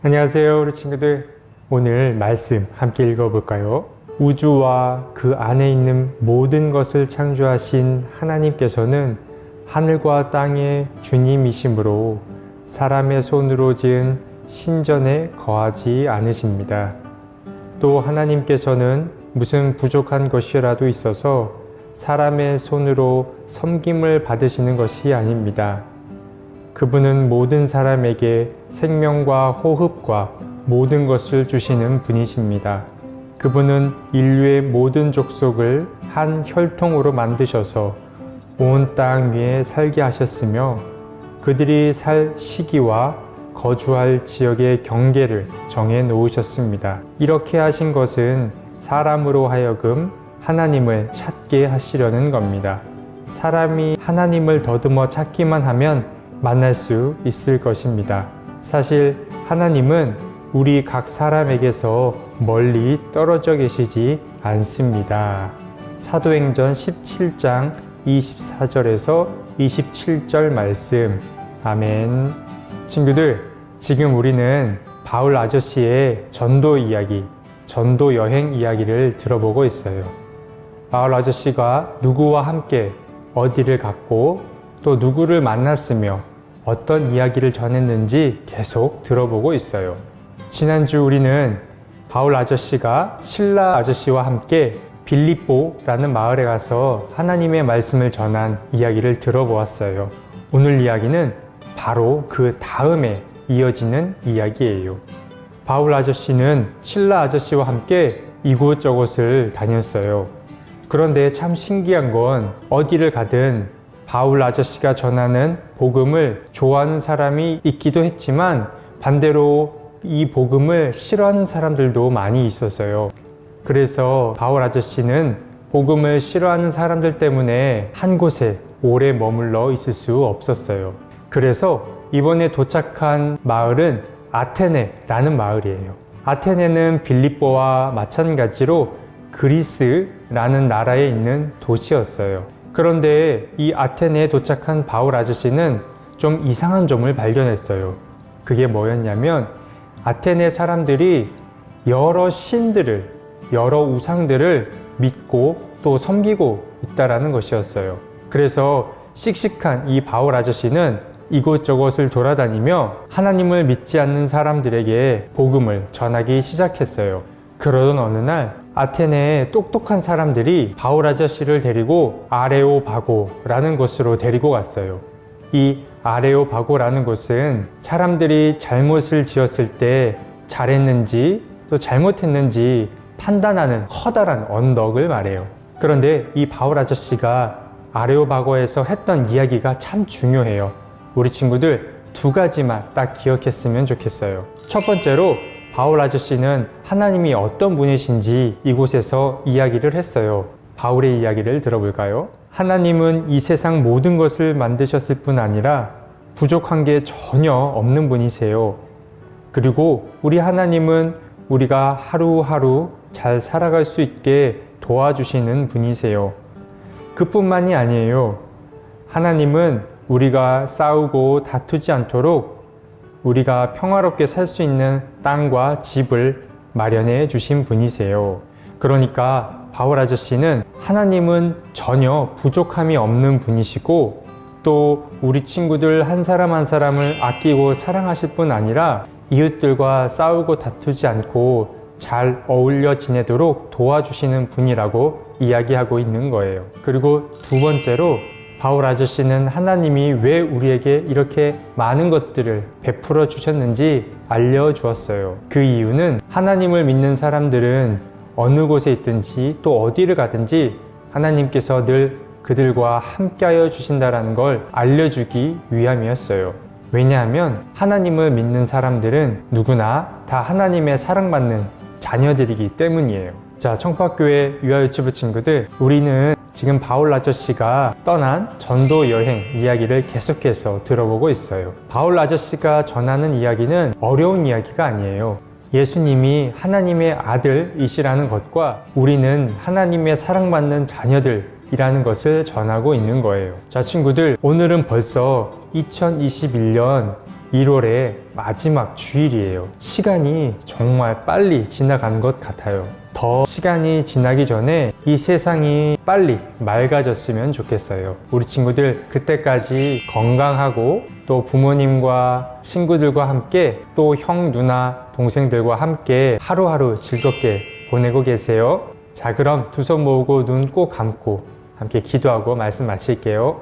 안녕하세요, 우리 친구들. 오늘 말씀 함께 읽어볼까요? 우주와 그 안에 있는 모든 것을 창조하신 하나님께서는 하늘과 땅의 주님이시므로 사람의 손으로 지은 신전에 거하지 않으십니다. 또 하나님께서는 무슨 부족한 것이라도 있어서 사람의 손으로 섬김을 받으시는 것이 아닙니다. 그분은 모든 사람에게 생명과 호흡과 모든 것을 주시는 분이십니다. 그분은 인류의 모든 족속을 한 혈통으로 만드셔서 온 땅 위에 살게 하셨으며 그들이 살 시기와 거주할 지역의 경계를 정해 놓으셨습니다. 이렇게 하신 것은 사람으로 하여금 하나님을 찾게 하시려는 겁니다. 사람이 하나님을 더듬어 찾기만 하면 만날 수 있을 것입니다. 사실 하나님은 우리 각 사람에게서 멀리 떨어져 계시지 않습니다. 사도행전 17장 24절에서 27절 말씀. 아멘. 친구들, 지금 우리는 바울 아저씨의 전도 이야기, 전도 여행 이야기를 들어보고 있어요. 바울 아저씨가 누구와 함께 어디를 갔고 또 누구를 만났으며 어떤 이야기를 전했는지 계속 들어보고 있어요. 지난주 우리는 바울 아저씨가 실라 아저씨와 함께 빌립보라는 마을에 가서 하나님의 말씀을 전한 이야기를 들어보았어요. 오늘 이야기는 바로 그 다음에 이어지는 이야기예요. 바울 아저씨는 실라 아저씨와 함께 이곳저곳을 다녔어요. 그런데 참 신기한 건 어디를 가든 바울 아저씨가 전하는 복음을 좋아하는 사람이 있기도 했지만 반대로 이 복음을 싫어하는 사람들도 많이 있었어요. 그래서 바울 아저씨는 복음을 싫어하는 사람들 때문에 한 곳에 오래 머물러 있을 수 없었어요. 그래서 이번에 도착한 마을은 아테네라는 마을이에요. 아테네는 빌립보와 마찬가지로 그리스라는 나라에 있는 도시였어요. 그런데 이 아테네에 도착한 바울 아저씨는 좀 이상한 점을 발견했어요. 그게 뭐였냐면 아테네 사람들이 여러 신들을, 여러 우상들을 믿고 또 섬기고 있다라는 것이었어요. 그래서 씩씩한 이 바울 아저씨는 이곳저곳을 돌아다니며 하나님을 믿지 않는 사람들에게 복음을 전하기 시작했어요. 그러던 어느 날 아테네의 똑똑한 사람들이 바울 아저씨를 데리고 아레오바고라는 곳으로 데리고 갔어요. 이 아레오바고라는 곳은 사람들이 잘못을 지었을 때 잘했는지 또 잘못했는지 판단하는 커다란 언덕을 말해요. 그런데 이 바울 아저씨가 아레오바고에서 했던 이야기가 참 중요해요. 우리 친구들 두 가지만 딱 기억했으면 좋겠어요. 첫 번째로 바울 아저씨는 하나님이 어떤 분이신지 이곳에서 이야기를 했어요. 바울의 이야기를 들어볼까요? 하나님은 이 세상 모든 것을 만드셨을 뿐 아니라 부족한 게 전혀 없는 분이세요. 그리고 우리 하나님은 우리가 하루하루 잘 살아갈 수 있게 도와주시는 분이세요. 그뿐만이 아니에요. 하나님은 우리가 싸우고 다투지 않도록 우리가 평화롭게 살 수 있는 땅과 집을 마련해 주신 분이세요. 그러니까 바울 아저씨는 하나님은 전혀 부족함이 없는 분이시고 또 우리 친구들 한 사람 한 사람을 아끼고 사랑하실 뿐 아니라 이웃들과 싸우고 다투지 않고 잘 어울려 지내도록 도와주시는 분이라고 이야기하고 있는 거예요. 그리고 두 번째로 바울 아저씨는 하나님이 왜 우리에게 이렇게 많은 것들을 베풀어 주셨는지 알려주었어요. 그 이유는 하나님을 믿는 사람들은 어느 곳에 있든지 또 어디를 가든지 하나님께서 늘 그들과 함께하여 주신다는 걸 알려주기 위함이었어요. 왜냐하면 하나님을 믿는 사람들은 누구나 다 하나님의 사랑받는 자녀들이기 때문이에요. 자, 청파교회 유아유치부 친구들, 우리는 지금 바울 아저씨가 떠난 전도 여행 이야기를 계속해서 들어보고 있어요. 바울 아저씨가 전하는 이야기는 어려운 이야기가 아니에요. 예수님이 하나님의 아들이시라는 것과 우리는 하나님의 사랑받는 자녀들이라는 것을 전하고 있는 거예요. 자, 친구들, 오늘은 벌써 2021년 1월의 마지막 주일이에요. 시간이 정말 빨리 지나간 것 같아요. 더 시간이 지나기 전에 이 세상이 빨리 맑아졌으면 좋겠어요. 우리 친구들 그때까지 건강하고 또 부모님과 친구들과 함께 또 형, 누나, 동생들과 함께 하루하루 즐겁게 보내고 계세요. 자, 그럼 두 손 모으고 눈 꼭 감고 함께 기도하고 말씀 마칠게요.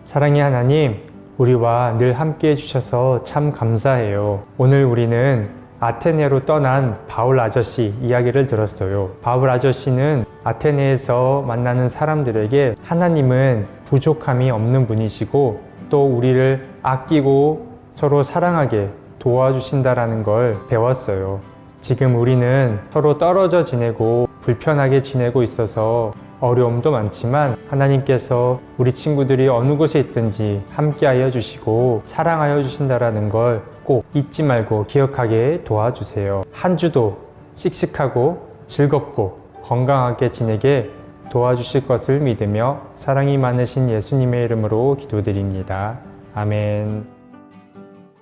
사랑의 하나님, 우리와 늘 함께 해주셔서 참 감사해요. 오늘 우리는 아테네로 떠난 바울 아저씨 이야기를 들었어요. 바울 아저씨는 아테네에서 만나는 사람들에게 하나님은 부족함이 없는 분이시고 또 우리를 아끼고 서로 사랑하게 도와주신다라는 걸 배웠어요. 지금 우리는 서로 떨어져 지내고 불편하게 지내고 있어서 어려움도 많지만 하나님께서 우리 친구들이 어느 곳에 있든지 함께하여 주시고 사랑하여 주신다라는 걸 꼭 잊지 말고 기억하게 도와주세요. 한 주도 씩씩하고 즐겁고 건강하게 지내게 도와주실 것을 믿으며 사랑이 많으신 예수님의 이름으로 기도드립니다. 아멘.